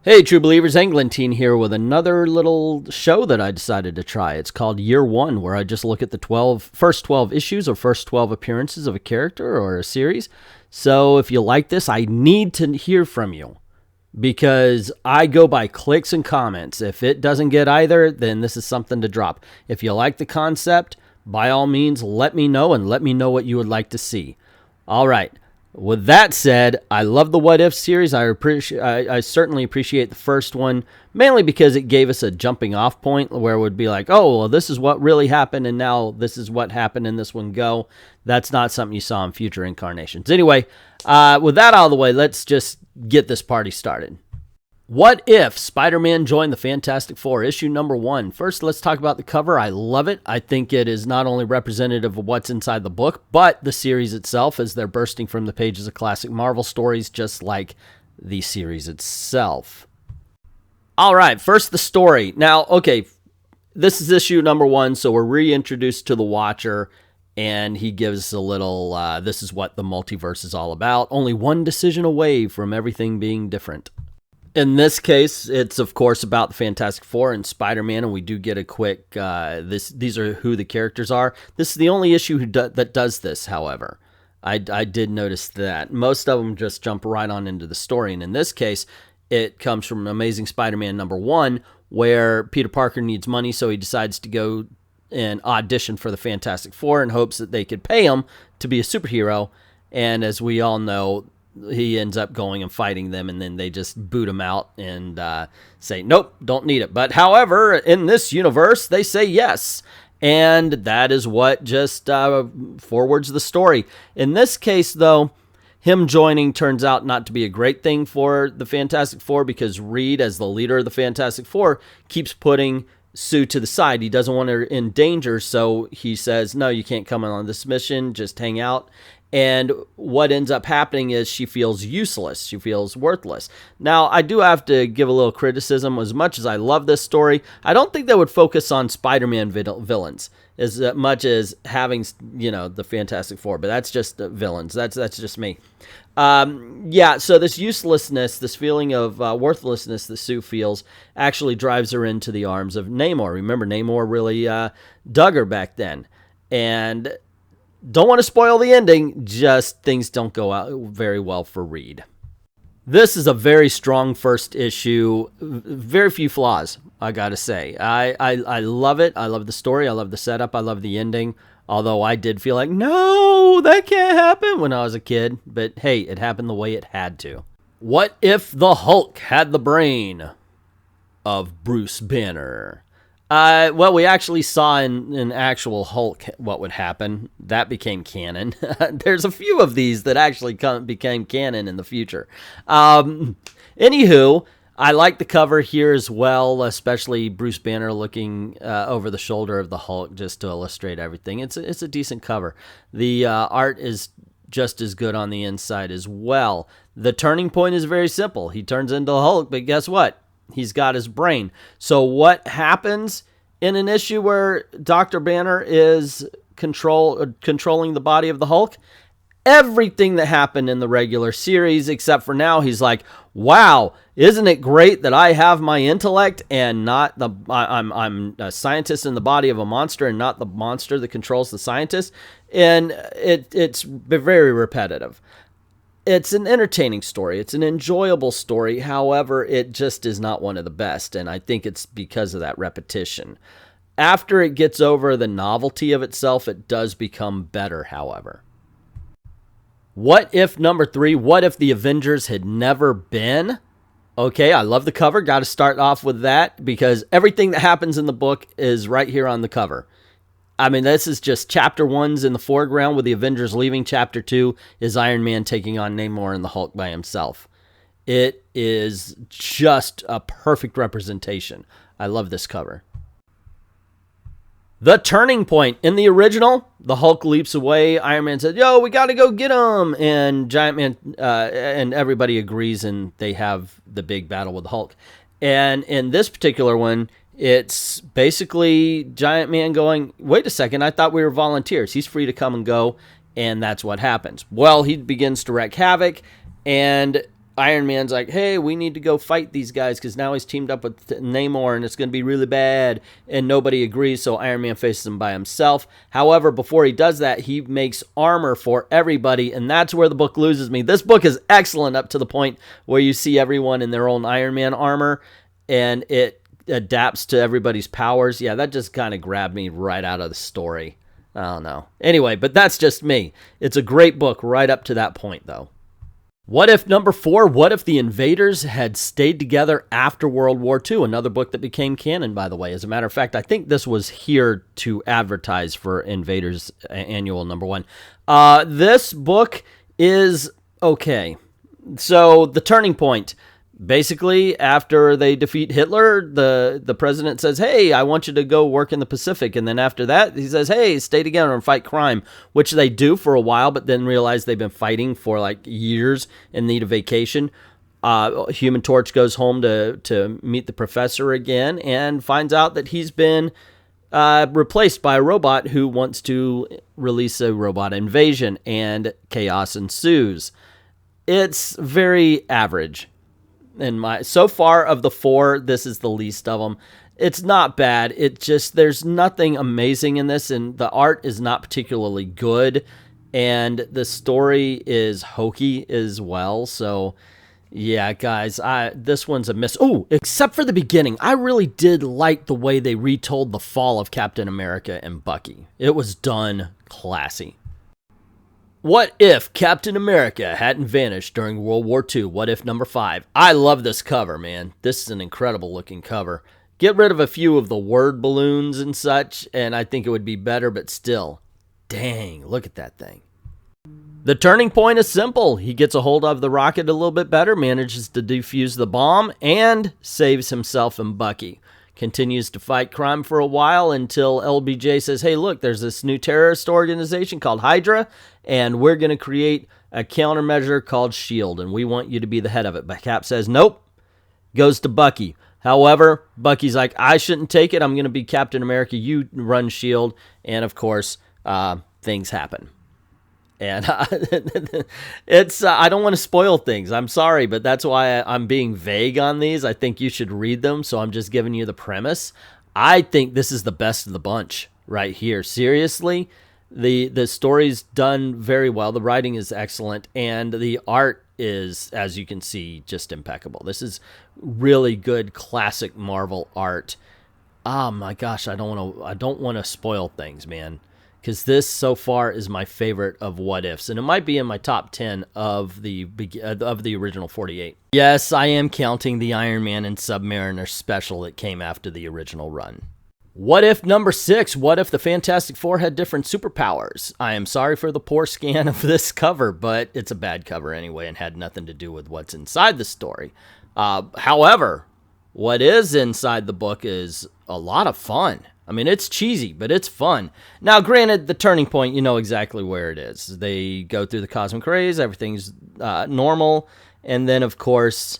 Hey, true believers, Englentine here with another little show that I decided to try. It's called Year One, where I just look at the first 12 issues or first 12 appearances of a character or a series. So if you like this, I need to hear from you because I go by clicks and comments. If it doesn't get either, then this is something to drop. If you like the concept, by all means, let me know and let me know what you would like to see. All right. With that said, I love the What If series. I certainly appreciate the first one, mainly because it gave us a jumping off point where it would be like, oh, well, this is what really happened, and now this is what happened in this one go. That's not something you saw in future incarnations. Anyway, with that out of the way, let's just get this party started. What If Spider-Man Joined the Fantastic Four, issue number 1. First, let's talk about the cover. I love it. I think it is not only representative of what's inside the book, but the series itself, as they're bursting from the pages of classic Marvel stories, just like the series itself. All right, first the story. Now, okay, this is issue number 1, so we're reintroduced to the Watcher, and he gives a little, this is what the multiverse is all about. Only one decision away from everything being different. In this case, it's, of course, about the Fantastic Four and Spider-Man, and we do get a quick, these are who the characters are. This is the only issue that does this, however. I did notice that. Most of them just jump right on into the story, and in this case, it comes from Amazing Spider-Man number 1, where Peter Parker needs money, so he decides to go and audition for the Fantastic Four in hopes that they could pay him to be a superhero, and as we all know, he ends up going and fighting them, and then they just boot him out and say, nope, don't need it. But however, in this universe, they say yes. And that is what just forwards the story. In this case, though, him joining turns out not to be a great thing for the Fantastic Four because Reed, as the leader of the Fantastic Four, keeps putting Sue to the side. He doesn't want her in danger, so he says, no, you can't come on this mission, just hang out. And what ends up happening is she feels useless. She feels worthless. Now, I do have to give a little criticism. As much as I love this story, I don't think they would focus on Spider-Man villains as much as having, the Fantastic Four. But that's just villains. That's just me. Yeah, so this uselessness, this feeling of worthlessness that Sue feels actually drives her into the arms of Namor. Remember, Namor really dug her back then. And don't want to spoil the ending, just things don't go out very well for Reed. This is a very strong first issue. Very few flaws, I gotta say. I love it. I love the story. I love the setup. I love the ending. Although I did feel like, no, that can't happen when I was a kid. But hey, it happened the way it had to. What if the Hulk had the brain of Bruce Banner? Well, we actually saw in actual Hulk what would happen. That became canon. There's a few of these that actually became canon in the future. Anywho, I like the cover here as well, especially Bruce Banner looking over the shoulder of the Hulk just to illustrate everything. It's a decent cover. The art is just as good on the inside as well. The turning point is very simple. He turns into the Hulk, but guess what? He's got his brain. So what happens in an issue where Dr. Banner is controlling the body of the Hulk? Everything that happened in the regular series, except for now, he's like, wow, isn't it great that I have my intellect and not I'm a scientist in the body of a monster and not the monster that controls the scientist? And it's very repetitive. It's an entertaining story. It's an enjoyable story. However, it just is not one of the best, and I think it's because of that repetition. After it gets over the novelty of itself, it does become better, however. What if number 3, what if the Avengers had never been? Okay, I love the cover. Got to start off with that because everything that happens in the book is right here on the cover. I mean, this is just chapter 1's in the foreground with the Avengers leaving. Chapter 2 is Iron Man taking on Namor and the Hulk by himself. It is just a perfect representation. I love this cover. The turning point. In the original, the Hulk leaps away. Iron Man said, yo, we got to go get him. And Giant Man and everybody agrees, and they have the big battle with the Hulk. And in this particular one, it's basically Giant Man going, wait a second, I thought we were volunteers. He's free to come and go, and that's what happens. Well, he begins to wreak havoc, and Iron Man's like, hey, we need to go fight these guys because now he's teamed up with Namor and it's going to be really bad. And nobody agrees, so Iron Man faces him by himself. However, before he does that, he makes armor for everybody, and that's where the book loses me. This book is excellent up to the point where you see everyone in their own Iron Man armor, and it adapts to everybody's powers. Yeah, that just kind of grabbed me right out of the story. I don't know. Anyway, but that's just me. It's a great book right up to that point, though. What if number 4, what if the invaders had stayed together after World War II? Another book that became canon, by the way. As a matter of fact, I think this was here to advertise for Invaders Annual number 1. This book is okay. So, the turning point. Basically, after they defeat Hitler, the president says, hey, I want you to go work in the Pacific. And then after that, he says, hey, stay together and fight crime, which they do for a while, but then realize they've been fighting for like years and need a vacation. Human Torch goes home to meet the professor again and finds out that he's been replaced by a robot who wants to release a robot invasion, and chaos ensues. It's very average. So far of the 4, this is the least of them. It's not bad. It just, there's nothing amazing in this, and the art is not particularly good, and the story is hokey as well. So, yeah, guys, this one's a miss. Oh, except for the beginning. I really did like the way they retold the fall of Captain America and Bucky. It was done classy. What if Captain America hadn't vanished during World War II? What if number 5? I love this cover, man. This is an incredible looking cover. Get rid of a few of the word balloons and such, and I think it would be better, but still. Dang, look at that thing. The turning point is simple. He gets a hold of the rocket a little bit better, manages to defuse the bomb, and saves himself and Bucky. Continues to fight crime for a while until LBJ says, hey, look, there's this new terrorist organization called Hydra, and we're going to create a countermeasure called S.H.I.E.L.D., and we want you to be the head of it. But Cap says, nope, goes to Bucky. However, Bucky's like, I shouldn't take it. I'm going to be Captain America. You run S.H.I.E.L.D., and of course, things happen. And it's I don't want to spoil things. I'm sorry, but that's why I'm being vague on these. I think you should read them, so I'm just giving you the premise. I think this is the best of the bunch right here. Seriously, the story's done very well. The writing is excellent, and the art is, as you can see, just impeccable. This is really good classic Marvel art. Oh my gosh, I don't want to spoil things, man. Because this, so far, is my favorite of What Ifs. And it might be in my top 10 of the original 48. Yes, I am counting the Iron Man and Submariner special that came after the original run. What if number 6? What if the Fantastic Four had different superpowers? I am sorry for the poor scan of this cover, but it's a bad cover anyway and had nothing to do with what's inside the story. However, what is inside the book is a lot of fun. I mean, it's cheesy, but it's fun. Now, granted, the turning point, you know exactly where it is. They go through the cosmic rays, everything's normal, and then, of course,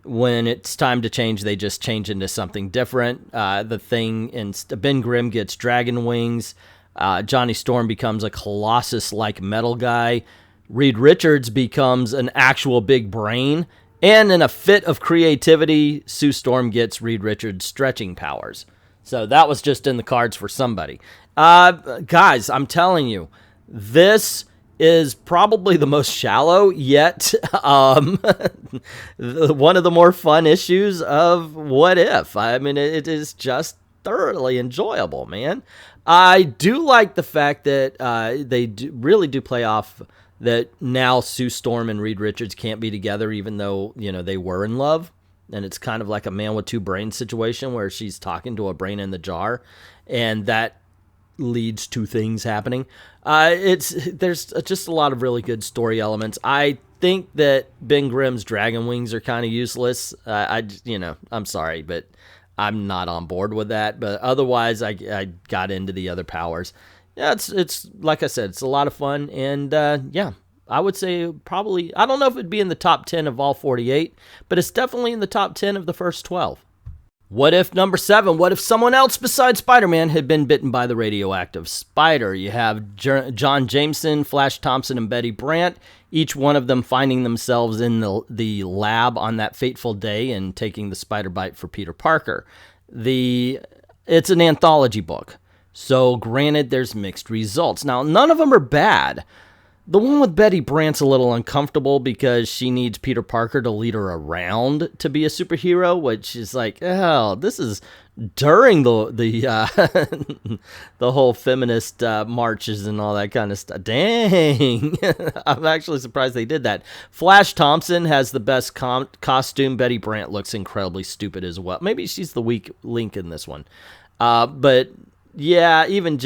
when it's time to change, they just change into something different. The Thing, and Ben Grimm gets dragon wings. Johnny Storm becomes a Colossus-like metal guy. Reed Richards becomes an actual big brain. And in a fit of creativity, Sue Storm gets Reed Richards' stretching powers. So that was just in the cards for somebody. Guys, I'm telling you, this is probably the most shallow, yet one of the more fun issues of What If. I mean, it is just thoroughly enjoyable, man. I do like the fact that they really do play off that now Sue Storm and Reed Richards can't be together, even though, you know, they were in love. And it's kind of like a man with two brains situation where she's talking to a brain in the jar, and that leads to things happening. There's just a lot of really good story elements. I think that Ben Grimm's dragon wings are kind of useless. I'm sorry, but I'm not on board with that. But otherwise, I got into the other powers. Yeah, it's like I said, it's a lot of fun, and yeah. I would say probably, I don't know if it'd be in the top 10 of all 48, but it's definitely in the top 10 of the first 12. What if number 7? What if someone else besides Spider-Man had been bitten by the radioactive spider? You have John Jameson, Flash Thompson, and Betty Brant, each one of them finding themselves in the lab on that fateful day and taking the spider bite for Peter Parker. It's an anthology book, so granted there's mixed results. Now, none of them are bad. The one with Betty Brant's a little uncomfortable because she needs Peter Parker to lead her around to be a superhero, which is like, oh, this is during the whole feminist marches and all that kind of stuff. Dang, I'm actually surprised they did that. Flash Thompson has the best costume. Betty Brant looks incredibly stupid as well. Maybe she's the weak link in this one, but. Yeah, even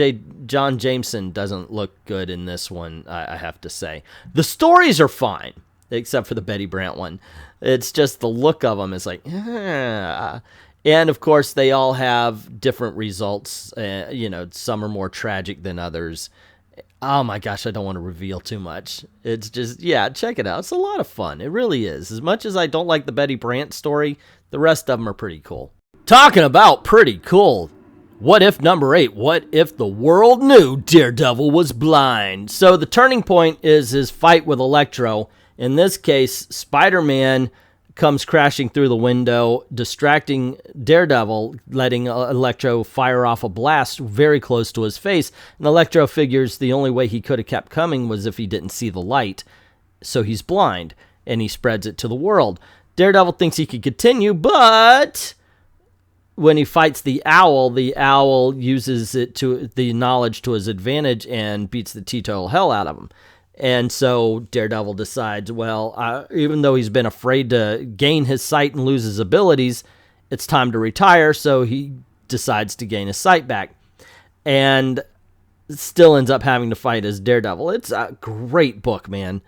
John Jameson doesn't look good in this one, I have to say. The stories are fine, except for the Betty Brant one. It's just the look of them is like, and of course, they all have different results. Some are more tragic than others. Oh my gosh, I don't want to reveal too much. It's just, yeah, check it out. It's a lot of fun. It really is. As much as I don't like the Betty Brant story, the rest of them are pretty cool. Talking about pretty cool. What if number 8? What if the world knew Daredevil was blind? So the turning point is his fight with Electro. In this case, Spider-Man comes crashing through the window, distracting Daredevil, letting Electro fire off a blast very close to his face. And Electro figures the only way he could have kept coming was if he didn't see the light. So he's blind, and he spreads it to the world. Daredevil thinks he could continue, but when he fights the owl uses the knowledge to his advantage and beats the teetotal hell out of him. And so Daredevil decides, well, even though he's been afraid to gain his sight and lose his abilities, it's time to retire, so he decides to gain his sight back. And still ends up having to fight as Daredevil. It's a great book, man.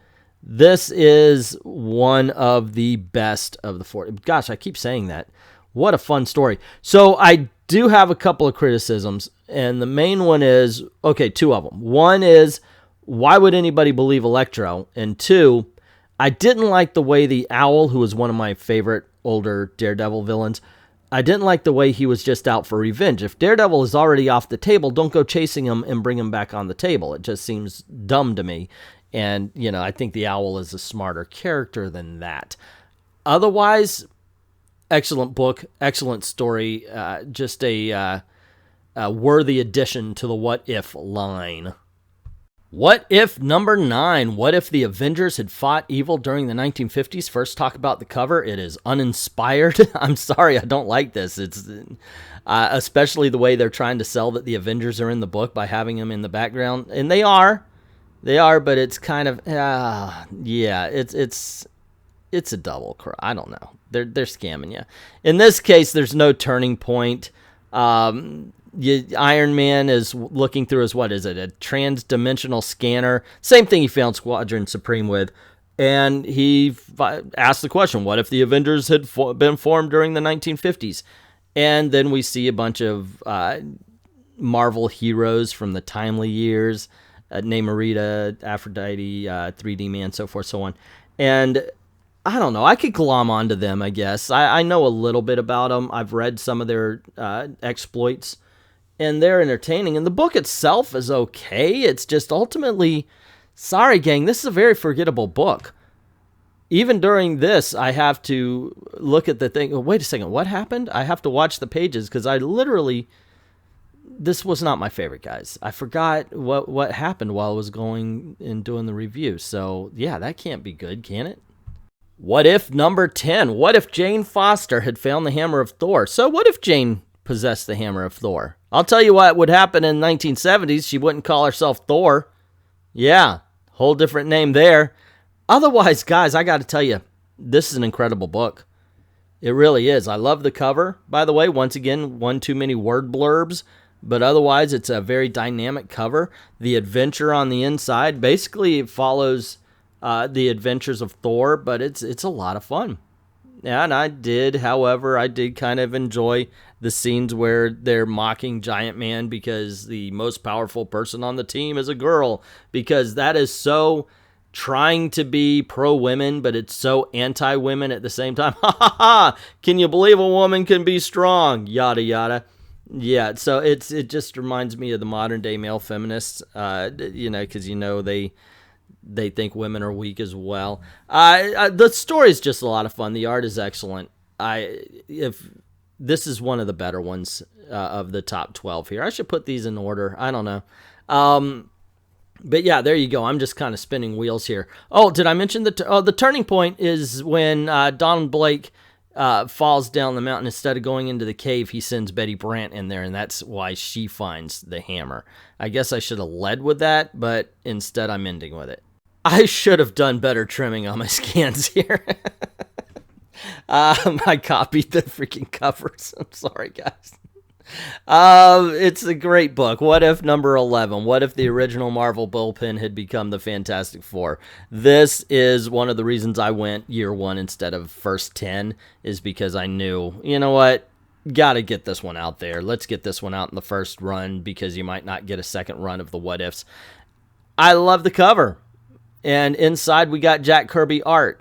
This is one of the best of the 4. Gosh, I keep saying that. What a fun story. So I do have a couple of criticisms, and the main one is, okay, 2 of them. One is, why would anybody believe Electro? And 2, I didn't like the way the Owl, who was one of my favorite older Daredevil villains, I didn't like the way he was just out for revenge. If Daredevil is already off the table, don't go chasing him and bring him back on the table. It just seems dumb to me. And, I think the Owl is a smarter character than that. Otherwise, excellent book, excellent story, just a worthy addition to the What If line. What if number 9? What if the Avengers had fought evil during the 1950s? First, talk about the cover. It is uninspired. I'm sorry, I don't like this. It's especially the way they're trying to sell that the Avengers are in the book by having them in the background, and they are, but it's kind of it's a double cross. I don't know. They're scamming you. In this case, there's no turning point. Iron Man is looking through his, what is it, a trans-dimensional scanner. Same thing he found Squadron Supreme with. And he asked the question, what if the Avengers had been formed during the 1950s? And then we see a bunch of Marvel heroes from the timely years, Namorita, Aphrodite, 3D Man, so forth, so on. And I don't know. I could glom onto them, I guess. I know a little bit about them. I've read some of their exploits, and they're entertaining. And the book itself is okay. It's just ultimately, sorry, gang, this is a very forgettable book. Even during this, I have to look at the thing. Oh, wait a second, what happened? I have to watch the pages because this was not my favorite, guys. I forgot what happened while I was going and doing the review. So, yeah, that can't be good, can it? What if number 10? What if Jane Foster had found the hammer of Thor? So what if Jane possessed the hammer of Thor? I'll tell you what would happen in the 1970s. She wouldn't call herself Thor. Yeah, whole different name there. Otherwise, guys, I got to tell you, this is an incredible book. It really is. I love the cover, by the way. Once again, one too many word blurbs. But otherwise, it's a very dynamic cover. The adventure on the inside, basically it follows the adventures of Thor, but it's a lot of fun. And I did kind of enjoy the scenes where they're mocking Giant Man because the most powerful person on the team is a girl, because that is so trying to be pro-women, but it's so anti-women at the same time. Ha ha ha! Can you believe a woman can be strong? Yada yada. Yeah, so it just reminds me of the modern day male feminists, because they think women are weak as well. The story is just a lot of fun. The art is excellent. If this is one of the better ones of the top 12 here. I should put these in order. I don't know. But yeah, there you go. I'm just kind of spinning wheels here. Oh, did I mention the turning point is when Donald Blake falls down the mountain. Instead of going into the cave, he sends Betty Brant in there, and that's why she finds the hammer. I guess I should have led with that, but instead I'm ending with it. I should have done better trimming on my scans here. I copied the freaking covers. I'm sorry, guys. It's a great book. What if number 11? What if the original Marvel bullpen had become the Fantastic Four? This is one of the reasons I went year 1 instead of first 10, is because I knew, you know what, gotta get this one out there. Let's get this one out in the first run, because you might not get a second run of the what ifs. I love the cover, and inside we got Jack Kirby art.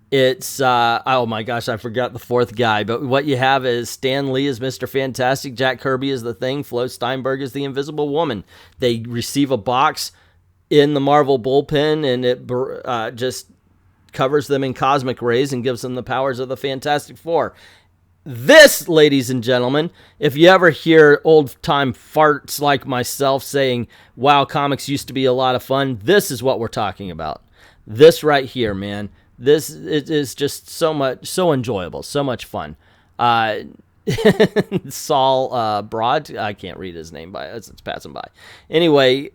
It's, oh my gosh, I forgot the fourth guy, but what you have is Stan Lee is Mr. Fantastic, Jack Kirby is the Thing, Flo Steinberg is the Invisible Woman. They receive a box in the Marvel bullpen, and it just covers them in cosmic rays and gives them the powers of the Fantastic Four. This, ladies and gentlemen, if you ever hear old-time farts like myself saying, wow, comics used to be a lot of fun, this is what we're talking about. This right here, man. This is just so enjoyable, so much fun. Saul Broad, I can't read his name it's passing by. Anyway,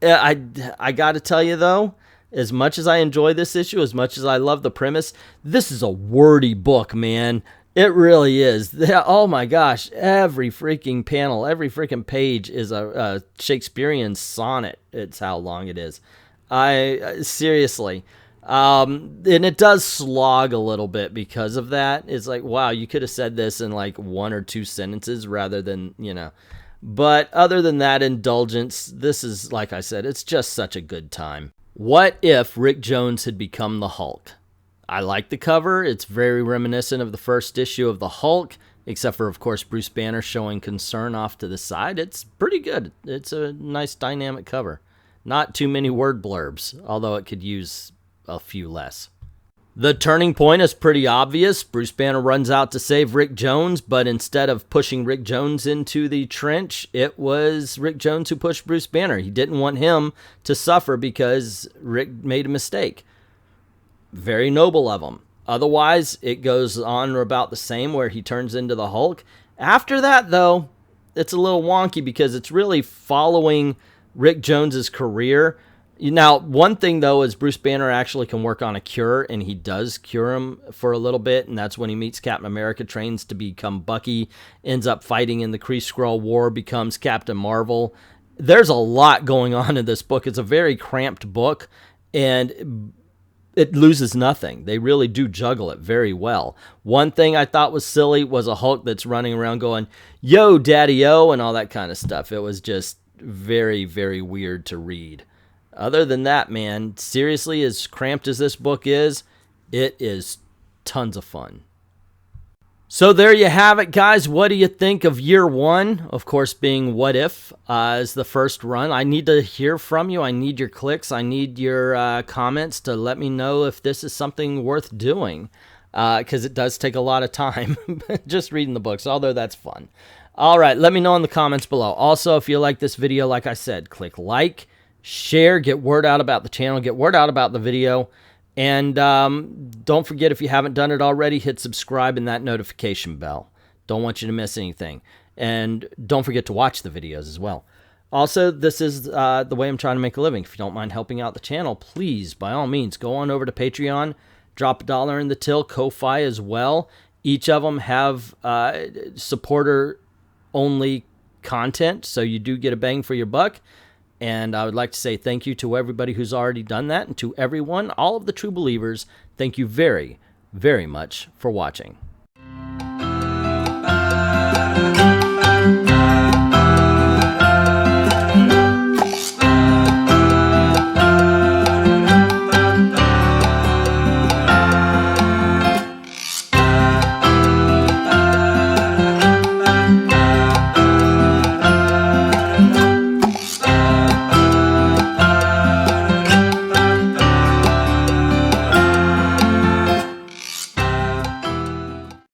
I got to tell you though, as much as I enjoy this issue, as much as I love the premise, this is a wordy book, man. It really is. Oh my gosh, every freaking panel, every freaking page is a Shakespearean sonnet. It's how long it is. Seriously. And it does slog a little bit because of that. It's like, wow, you could have said this in like 1 or 2 sentences rather than, But other than that indulgence, this is, like I said, it's just such a good time. What if Rick Jones had become the Hulk? I like the cover. It's very reminiscent of the first issue of the Hulk, except for, of course, Bruce Banner showing concern off to the side. It's pretty good. It's a nice dynamic cover. Not too many word blurbs, although it could use a few less. The turning point is pretty obvious. Bruce Banner runs out to save Rick Jones, but instead of pushing Rick Jones into the trench, it was Rick Jones who pushed Bruce Banner. He didn't want him to suffer because Rick made a mistake. Very noble of him. Otherwise, it goes on about the same, where he turns into the Hulk. After that, though, it's a little wonky because it's really following Rick Jones's career. Now, one thing, though, is Bruce Banner actually can work on a cure, and he does cure him for a little bit, and that's when he meets Captain America, trains to become Bucky, ends up fighting in the Kree-Skrull War, becomes Captain Marvel. There's a lot going on in this book. It's a very cramped book, and it loses nothing. They really do juggle it very well. One thing I thought was silly was a Hulk that's running around going, yo, daddy-o, and all that kind of stuff. It was just very, very weird to read. Other than that, man, seriously, as cramped as this book is, it is tons of fun. So there you have it, guys. What do you think of year 1? Of course, being What If as the first run. I need to hear from you. I need your clicks. I need your comments to let me know if this is something worth doing, because it does take a lot of time just reading the books, although that's fun. All right, let me know in the comments below. Also, if you like this video, like I said, click like, share, get word out about the channel, get word out about the video, and don't forget, if you haven't done it already, hit subscribe and that notification bell. Don't want you to miss anything. And don't forget to watch the videos as well. Also, this is the way I'm trying to make a living. If you don't mind helping out the channel, please, by all means, go on over to Patreon, drop $1 in the till, Ko-Fi as well. Each of them have supporter-only content, so you do get a bang for your buck. And I would like to say thank you to everybody who's already done that, and to everyone, all of the true believers, thank you very, very much for watching.